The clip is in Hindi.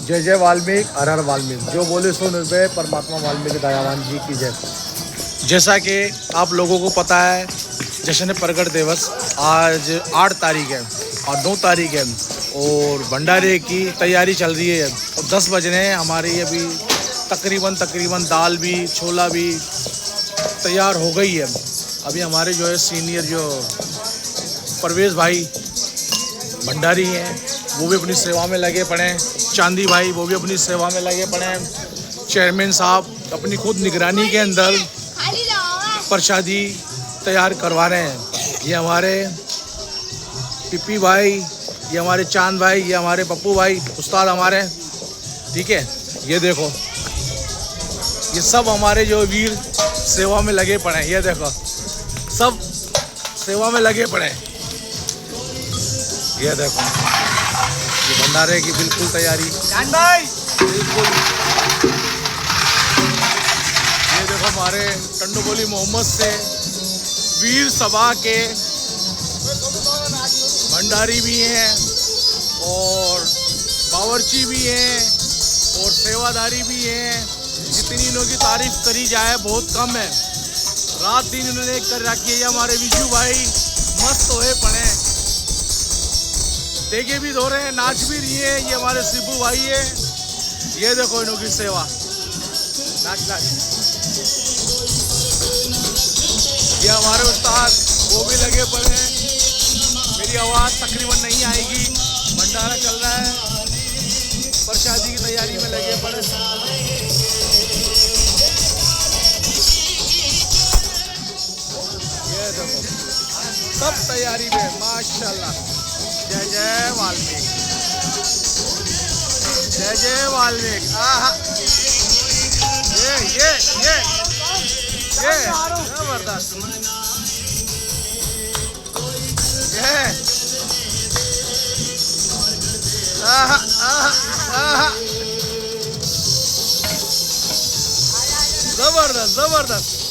जय जय वाल्मीकि, हर हर वाल्मीकि। जो बोले सो निर्भय, परमात्मा वाल्मीकि दयावान जी की जय। जैसा कि आप लोगों को पता है, जश्न प्रगट दिवस आज 8 तारीख है और 9 तारीख है और भंडारे की तैयारी चल रही है और 10 बज रहे हैं। हमारी अभी तकरीबन दाल भी छोला भी तैयार हो गई है। अभी हमारे जो है सीनियर जो परवेश भाई भंडारी हैं वो भी अपनी सेवा में लगे पड़े हैं। चांदी भाई वो भी अपनी सेवा में लगे पड़े हैं। चेयरमैन साहब अपनी खुद निगरानी के अंदर प्रसादी तैयार करवा रहे हैं। ये हमारे पिप्पी भाई, ये हमारे चांद भाई, ये हमारे पप्पू भाई उस्ताद हमारे, ठीक है। ये देखो, ये सब हमारे जो वीर सेवा में लगे पड़े हैं। ये देखो, सब सेवा में लगे पड़े हैं। ये देखो, ये भंडारे की बिल्कुल तैयारी चांद भाई बिल्कुल। ये देखो, हमारे टंडोबोली मोहम्मद से वीर सभा के भंडारी भी हैं और बावर्ची भी हैं और सेवादारी भी हैं। जितनी इन्हों की तारीफ करी जाए बहुत कम है। रात दिन इन्होंने कर रखी है। ये हमारे विजू भाई मस्त होए पड़े, देगे भी धो रहे हैं, नाच भी रही है। ये हमारे शिबू भाई है। ये देखो इन्हों की सेवा, नाच नाच। ये हमारे उस्ताद वो भी लगे पड़े हैं। मेरी आवाज़ तकरीबन नहीं आएगी, भंडारा चल रहा है, प्रसादी की तैयारी में लगे पड़े। ये देखो, सब तैयारी में माशाल्लाह। जय जय वाल्मीकि, जय जय वाल्मीकि। आहा, ये जबरदस्त। ये आहा आहा आहा, जबरदस्त जबरदस्त।